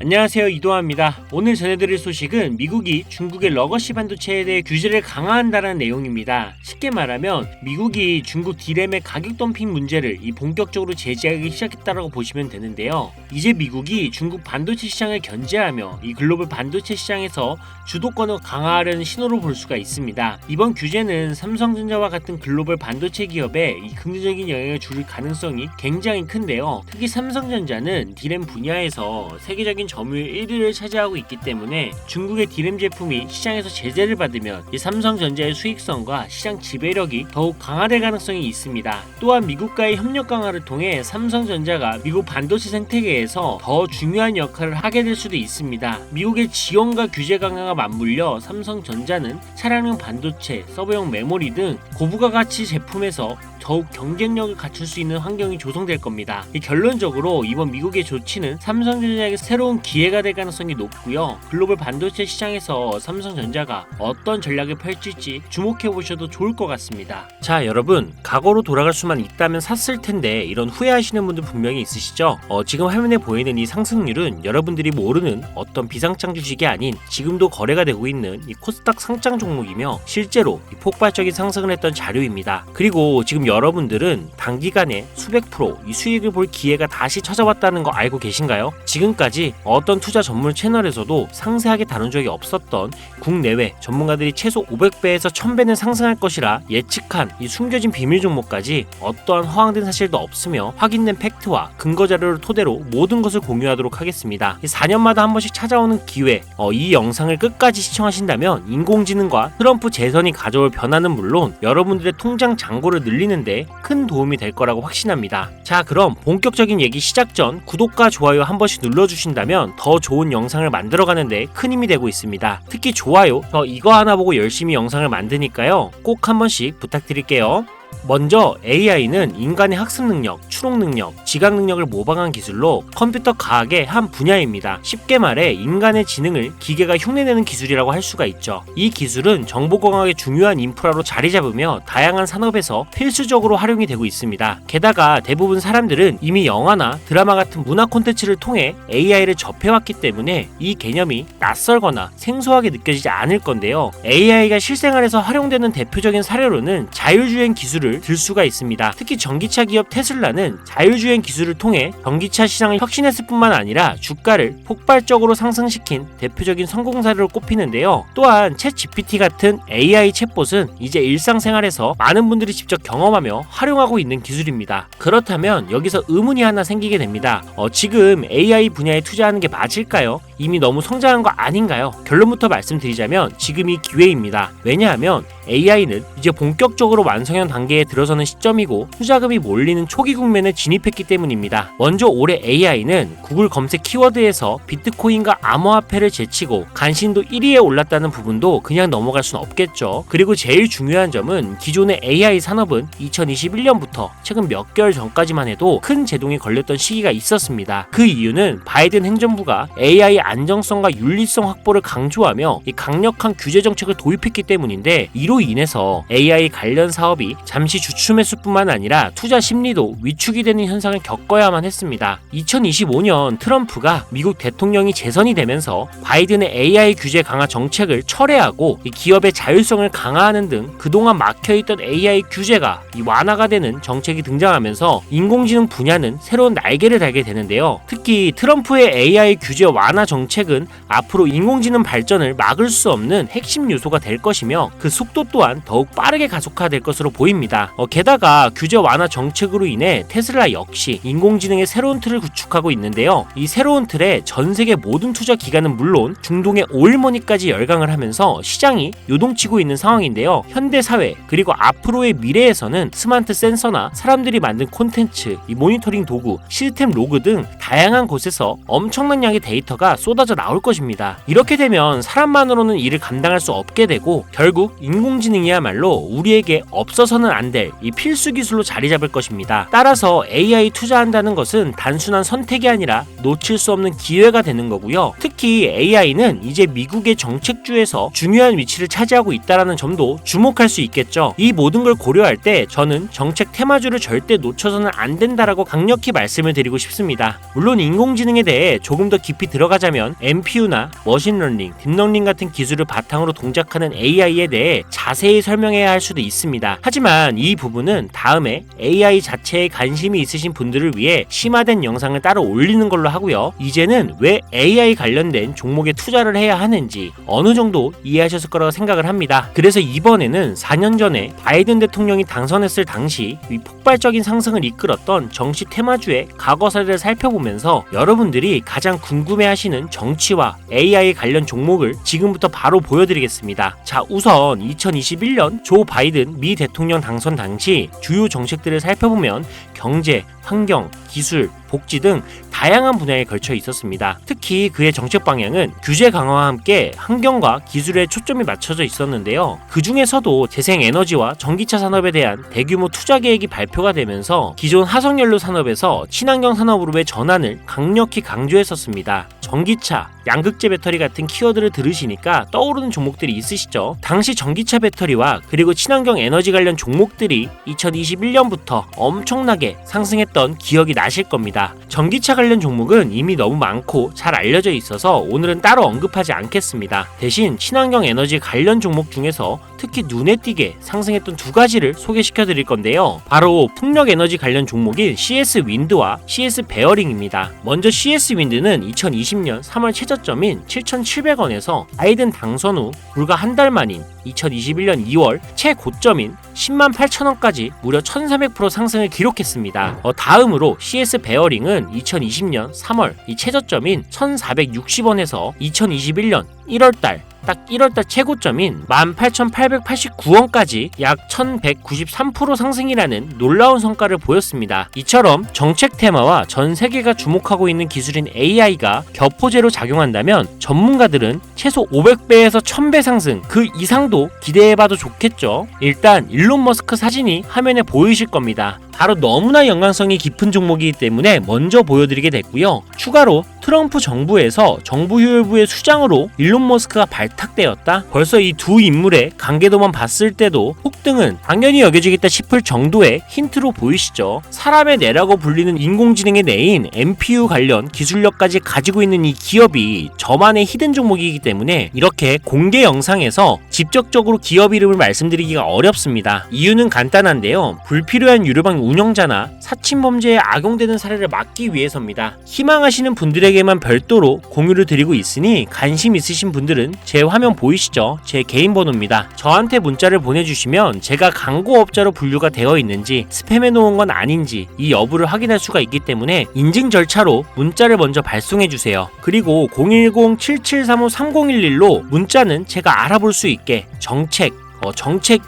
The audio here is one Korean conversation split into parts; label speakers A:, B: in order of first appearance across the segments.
A: 안녕하세요, 이동환입니다. 오늘 전해드릴 소식은 미국이 중국의 러거시 반도체에 대해 규제를 강화한다는 내용입니다. 쉽게 말하면 미국이 중국 D램의 가격 덤핑 문제를 본격적으로 제재하기 시작했다고 보시면 되는데요. 이제 미국이 중국 반도체 시장을 견제하며 이 글로벌 반도체 시장에서 주도권을 강화하려는 신호로 볼 수가 있습니다. 이번 규제는 삼성전자와 같은 글로벌 반도체 기업에 긍정적인 영향을 줄 가능성이 굉장히 큰데요. 특히 삼성전자는 D램 분야에서 세계적인 점유율 1위를 차지하고 있기 때문에 중국의 D램 제품이 시장에서 제재를 받으면 삼성전자의 수익성과 시장 지배력이 더욱 강화될 가능성이 있습니다. 또한 미국과의 협력 강화를 통해 삼성전자가 미국 반도체 생태계에서 더 중요한 역할을 하게 될 수도 있습니다. 미국의 지원과 규제 강화가 맞물려 삼성전자는 차량용 반도체, 서버용 메모리 등 고부가 가치 제품에서 더욱 경쟁력을 갖출 수 있는 환경이 조성될 겁니다. 결론적으로 이번 미국의 조치는 삼성전자에게 새로운 기회가 될 가능성이 높고요. 글로벌 반도체 시장에서 삼성전자가 어떤 전략을 펼칠지 주목해 보셔도 좋을 것 같습니다. 자, 여러분, 과거로 돌아갈 수만 있다면 샀을 텐데 이런 후회하시는 분들 분명히 있으시죠? 지금 화면에 보이는 이 상승률은 여러분들이 모르는 어떤 비상장 주식이 아닌 지금도 거래가 되고 있는 이 코스닥 상장 종목이며 실제로 폭발적인 상승을 했던 자료입니다. 그리고 지금 여러분들은 단기간에 수백 프로 이 수익을 볼 기회가 다시 찾아왔다는 거 알고 계신가요? 지금까지 어떤 투자 전문 채널에서도 상세하게 다룬 적이 없었던 국내외 전문가들이 최소 500배에서 1000배는 상승할 것이라 예측한 이 숨겨진 비밀 종목까지 어떠한 허황된 사실도 없으며 확인된 팩트와 근거 자료를 토대로 모든 것을 공유하도록 하겠습니다. 4년마다 한 번씩 찾아오는 기회, 이 영상을 끝까지 시청하신다면 인공지능과 트럼프 재선이 가져올 변화는 물론 여러분들의 통장 잔고를 늘리는 데 큰 도움이 될 거라고 확신합니다. 자, 그럼 본격적인 얘기 시작 전 구독과 좋아요 한 번씩 눌러주신다면 더 좋은 영상을 만들어가는데 큰 힘이 되고 있습니다. 특히 좋아요, 저 이거 하나 보고 열심히 영상을 만드니까요, 꼭 한 번씩 부탁드릴게요. 먼저 AI는 인간의 학습 능력, 추론 능력, 지각 능력을 모방한 기술로 컴퓨터 과학의 한 분야입니다. 쉽게 말해 인간의 지능을 기계가 흉내내는 기술이라고 할 수가 있죠. 이 기술은 정보공학의 중요한 인프라로 자리 잡으며 다양한 산업에서 필수적으로 활용이 되고 있습니다. 게다가 대부분 사람들은 이미 영화나 드라마 같은 문화 콘텐츠를 통해 AI를 접해왔기 때문에 이 개념이 낯설거나 생소하게 느껴지지 않을 건데요. AI가 실생활에서 활용되는 대표적인 사례로는 자율주행 기술을 들 수가 있습니다. 특히 전기차 기업 테슬라는 자율주행 기술을 통해 전기차 시장을 혁신했을 뿐만 아니라 주가를 폭발적으로 상승시킨 대표적인 성공 사례로 꼽히는데요. 또한 챗GPT 같은 AI 챗봇은 이제 일상생활에서 많은 분들이 직접 경험하며 활용하고 있는 기술입니다. 그렇다면 여기서 의문이 하나 생기게 됩니다. 지금 AI 분야에 투자하는 게 맞을까요? 이미 너무 성장한 거 아닌가요? 결론부터 말씀드리자면 지금이 기회입니다. 왜냐하면 AI는 이제 본격적으로 완성형 단계에 들어서는 시점이고 투자금이 몰리는 초기 국면에 진입했기 때문입니다. 먼저 올해 AI는 구글 검색 키워드에서 비트코인과 암호화폐를 제치고 간신도 1위에 올랐다는 부분도 그냥 넘어갈 순 없겠죠. 그리고 제일 중요한 점은 기존의 AI 산업은 2021년부터 최근 몇 개월 전까지만 해도 큰 제동이 걸렸던 시기가 있었습니다. 그 이유는 바이든 행정부가 AI 안정성과 윤리성 확보를 강조하며 이 강력한 규제 정책을 도입했기 때문인데 이로 인해서 AI 관련 사업이 잠시 주춤했을 뿐만 아니라 투자 심리도 위축이 되는 현상을 겪어야만 했습니다. 2025년 트럼프가 미국 대통령이 재선이 되면서 바이든의 AI 규제 강화 정책을 철회하고 이 기업의 자율성을 강화하는 등 그동안 막혀있던 AI 규제가 완화가 되는 정책이 등장하면서 인공지능 분야는 새로운 날개를 달게 되는데요. 특히 트럼프의 AI 규제 완화 정책은 앞으로 인공지능 발전을 막을 수 없는 핵심 요소가 될 것이며 그 속도 또한 더욱 빠르게 가속화될 것으로 보입니다. 게다가 규제 완화 정책으로 인해 테슬라 역시 인공지능의 새로운 틀을 구축하고 있는데요. 이 새로운 틀에 전 세계 모든 투자 기관은 물론 중동의 오일머니까지 열강을 하면서 시장이 요동치고 있는 상황인데요. 현대 사회 그리고 앞으로의 미래에서는 스마트 센서나 사람들이 만든 콘텐츠, 이 모니터링 도구, 시스템 로그 등 다양한 곳에서 엄청난 양의 데이터가 쏟아져 나올 것입니다. 이렇게 되면 사람만으로는 일을 감당할 수 없게 되고 결국 인공 인공지능이야말로 우리에게 없어서는 안 될 이 필수 기술로 자리 잡을 것입니다. 따라서 AI 투자한다는 것은 단순한 선택이 아니라 놓칠 수 없는 기회가 되는 거고요. 특히 AI는 이제 미국의 정책주에서 중요한 위치를 차지하고 있다는 점도 주목할 수 있겠죠. 이 모든 걸 고려할 때 저는 정책 테마주를 절대 놓쳐서는 안 된다라고 강력히 말씀을 드리고 싶습니다. 물론 인공지능에 대해 조금 더 깊이 들어가자면 NPU나 머신러닝, 딥러닝 같은 기술을 바탕으로 동작하는 AI에 대해 자세히 설명해야 할 수도 있습니다. 하지만 이 부분은 다음에 AI 자체에 관심이 있으신 분들을 위해 심화된 영상을 따로 올리는 걸로 하고요. 이제는 왜 AI 관련된 종목에 투자를 해야 하는지 어느 정도 이해하셨을 거라고 생각을 합니다. 그래서 이번에는 4년 전에 바이든 대통령이 당선했을 당시 이 폭발적인 상승을 이끌었던 정치 테마주의 과거 사례를 살펴보면서 여러분들이 가장 궁금해하시는 정치와 AI 관련 종목을 지금부터 바로 보여드리겠습니다. 자, 우선 2021년 조 바이든 미 대통령 당선 당시 주요 정책들을 살펴보면 경제, 환경, 기술, 복지 등 다양한 분야에 걸쳐 있었습니다. 특히 그의 정책 방향은 규제 강화와 함께 환경과 기술에 초점이 맞춰져 있었는데요. 그 중에서도 재생에너지와 전기차 산업에 대한 대규모 투자 계획이 발표가 되면서 기존 화석연료 산업에서 친환경 산업으로의 전환을 강력히 강조했었습니다. 전기차, 양극재 배터리 같은 키워드를 들으시니까 떠오르는 종목들이 있으시죠? 당시 전기차 배터리와 그리고 친환경 에너지 관련 종목들이 2021년부터 엄청나게 상승했던 기억이 나실 겁니다. 전기차 관련 종목은 이미 너무 많고 잘 알려져 있어서 오늘은 따로 언급하지 않겠습니다. 대신 친환경 에너지 관련 종목 중에서 특히 눈에 띄게 상승했던 두 가지를 소개시켜 드릴 건데요. 바로 풍력 에너지 관련 종목인 CS 윈드와 CS 베어링입니다. 먼저 CS 윈드는 2020년 3월 최저점인 7,700원에서 바이든 당선 후 불과 한 달 만인 2021년 2월 최고점인 108,000원까지 무려 1,300% 상승을 기록했습니다. 다음으로 CS 베어링은 2020년 3월 이 최저점인 1,460원에서 2021년 1월달 딱 1월달 최고점인 18,889원까지 약 1,193% 상승이라는 놀라운 성과를 보였습니다. 이처럼 정책 테마와 전 세계가 주목하고 있는 기술인 AI가 격포제로 작용한다면 전문가들은 최소 500배에서 1000배 상승 그 이상도 기대해봐도 좋겠죠. 일단 일론 머스크 사진이 화면에 보이실 겁니다. 바로 너무나 연관성이 깊은 종목이기 때문에 먼저 보여드리게 됐고요. 추가로 트럼프 정부에서 정부효율부의 수장으로 일론 머스크가 발탁되었다? 벌써 이 두 인물의 관계도만 봤을 때도 폭등은 당연히 여겨지겠다 싶을 정도의 힌트로 보이시죠? 사람의 뇌라고 불리는 인공지능의 뇌인 NPU 관련 기술력까지 가지고 있는 이 기업이 저만의 히든 종목이기 때문에 이렇게 공개 영상에서 직접적으로 기업 이름을 말씀드리기가 어렵습니다. 이유는 간단한데요. 불필요한 유료방 운영자나 사칭범죄에 악용되는 사례를 막기 위해서입니다. 희망하시는 분들에게만 별도로 공유를 드리고 있으니 관심 있으신 분들은 제 화면 보이시죠? 제 개인 번호입니다. 저한테 문자를 보내주시면 제가 광고업자로 분류가 되어 있는지 스팸해 놓은 건 아닌지 이 여부를 확인할 수가 있기 때문에 인증 절차로 문자를 먼저 발송해주세요. 그리고 010-7735-3011로 문자는 제가 알아볼 수 있게 정책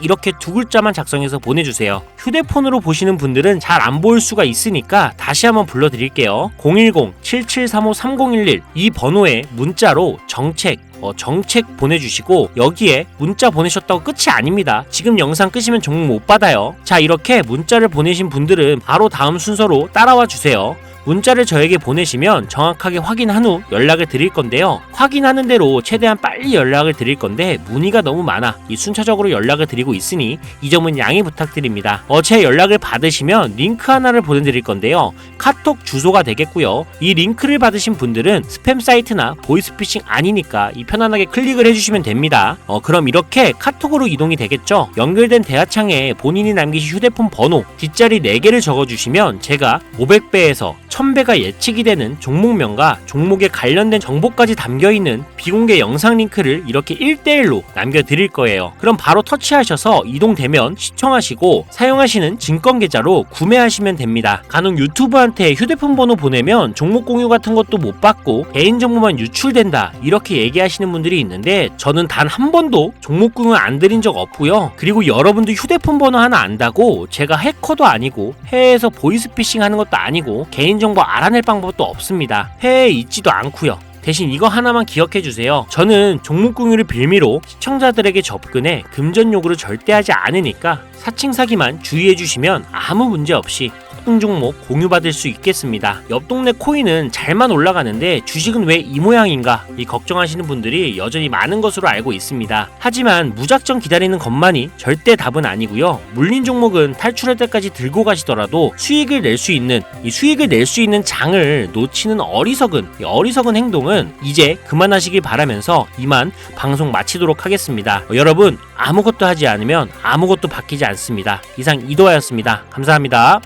A: 이렇게 두 글자만 작성해서 보내주세요. 휴대폰으로 보시는 분들은 잘 안 보일 수가 있으니까 다시 한번 불러드릴게요. 010-7735-3011 이 번호에 문자로 정책 보내주시고 여기에 문자 보내셨다고 끝이 아닙니다. 지금 영상 끄시면 종목 못 받아요. 자, 이렇게 문자를 보내신 분들은 바로 다음 순서로 따라와 주세요. 문자를 저에게 보내시면 정확하게 확인한 후 연락을 드릴 건데요. 확인하는 대로 최대한 빨리 연락을 드릴 건데 문의가 너무 많아 이 순차적으로 연락을 드리고 있으니 이 점은 양해 부탁드립니다. 제 연락을 받으시면 링크 하나를 보내드릴 건데요. 카톡 주소가 되겠고요. 이 링크를 받으신 분들은 스팸 사이트나 보이스피싱 아니니까 편안하게 클릭을 해주시면 됩니다. 그럼 이렇게 카톡으로 이동이 되겠죠. 연결된 대화창에 본인이 남기신 휴대폰 번호 뒷자리 4개를 적어주시면 제가 500배에서 1000배가 예측이 되는 종목명과 종목에 관련된 정보까지 담겨있는 비공개 영상 링크를 이렇게 1대1로 남겨드릴 거예요. 그럼 바로 터치하셔서 이동되면 시청하시고 사용하시는 증권계좌로 구매하시면 됩니다. 간혹 유튜브한테 휴대폰 번호 보내면 종목 공유 같은 것도 못 받고 개인정보만 유출된다 이렇게 얘기하시는 분들이 있는데 저는 단 한 번도 종목 공유 안 드린 적 없고요. 그리고 여러분도 휴대폰 번호 하나 안다고 제가 해커도 아니고 해외에서 보이스피싱 하는 것도 아니고 개인정보 알아낼 방법도 없습니다. 해외에 있지도 않고요. 대신 이거 하나만 기억해 주세요. 저는 종목 공유를 빌미로 시청자들에게 접근해 금전 요구를 절대 하지 않으니까 사칭 사기만 주의해 주시면 아무 문제 없이 특정 종목 공유받을 수 있겠습니다. 옆 동네 코인은 잘만 올라가는데 주식은 왜 이 모양인가 이 걱정하시는 분들이 여전히 많은 것으로 알고 있습니다. 하지만 무작정 기다리는 것만이 절대 답은 아니고요. 물린 종목은 탈출할 때까지 들고 가시더라도 수익을 낼 수 있는 장을 놓치는 어리석은 행동은 이제 그만하시길 바라면서 이만 방송 마치도록 하겠습니다. 여러분 아무것도 하지 않으면 아무것도 바뀌지 않습니다. 이상 이도하였습니다. 감사합니다.